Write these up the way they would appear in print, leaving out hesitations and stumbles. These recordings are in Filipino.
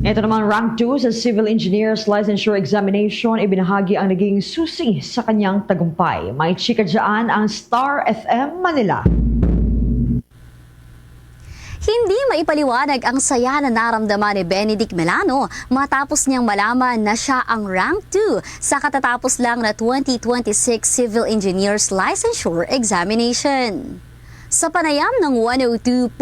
Ito naman rank 2 sa Civil Engineers Licensure Examination, ibinahagi ang naging susi sa kanyang tagumpay. May chika dyan ang Star FM Manila. Hindi maipaliwanag ang saya na naramdaman ni Benedict Melano matapos niyang malaman na siya ang rank 2 sa katatapos lang na 2026 Civil Engineers Licensure Examination. Sa panayam ng 102.7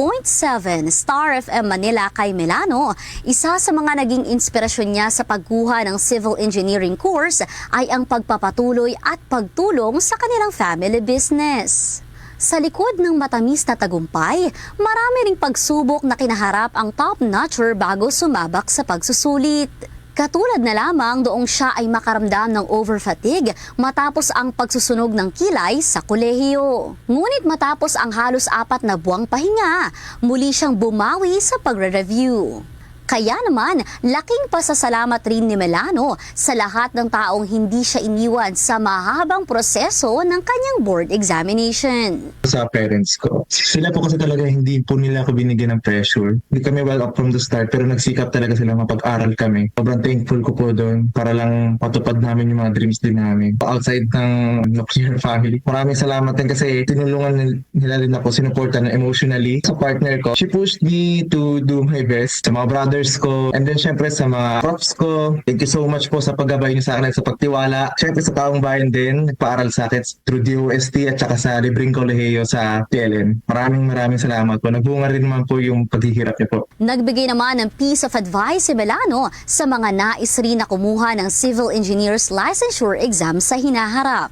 Star FM Manila kay Melano, isa sa mga naging inspirasyon niya sa pagkuha ng civil engineering course ay ang pagpapatuloy at pagtulong sa kanilang family business. Sa likod ng matamis na tagumpay, marami ring pagsubok na kinaharap ang top-notcher bago sumabak sa pagsusulit. Katulad na lamang doong siya ay makaramdam ng overfatigue matapos ang pagsusunog ng kilay sa kolehiyo. Ngunit matapos ang halos 4 na buwang pahinga, muli siyang bumawi sa pagre-review. Kaya naman, laking pasasalamat rin ni Melano sa lahat ng taong hindi siya iniwan sa mahabang proseso ng kanyang board examination. Sa parents ko, sila po kasi talaga hindi po nila ako binigyan ng pressure. Hindi kami well up from the start pero nagsikap talaga sila mapag-aral kami. Sobrang thankful ko po doon para lang patupad namin yung mga dreams din namin. Outside ng nuclear family, maraming salamat din kasi tinulungan nila rin ako, sinuportan emotionally. Sa partner ko, she pushed me to do my best. Sa mga brothers ko, and then syempre sa mga profs ko, thank you so much po sa paggabay niyo sa akin at sa pagtiwala. Syempre sa taong bayan din, nagpaaral sa akin through DOST at saka sa Libreng Kolehiyo sa PLN. Maraming salamat po. Nagbunga rin naman po yung paghihirap niyo po. Nagbigay naman ng piece of advice si Melano sa mga nais rin na kumuha ng Civil Engineers Licensure exam sa hinaharap.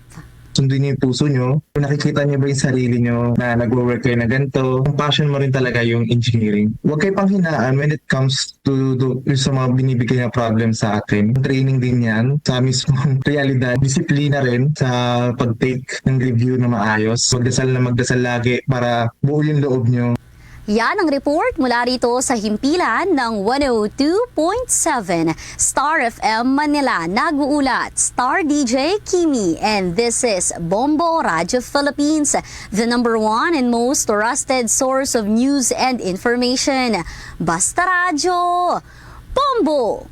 Sundin niyo yung puso niyo. Kung nakikita niyo ba yung sarili niyo na nag-work kayo na ganito, ang passion mo rin talaga yung engineering. Huwag kayo panghinaan when it comes to sa mga binibigay na problem sa akin. Training din yan sa mismong realidad. Disiplina rin sa pag-take ng review na maayos. Magdasal lagi para buo yung loob niyo. Yan ang report mula rito sa himpilan ng 102.7 Star FM Manila. Nag-uulat Star DJ Kimi, and this is Bombo Radio Philippines, the #1 and most trusted source of news and information. Basta Radyo, Bombo!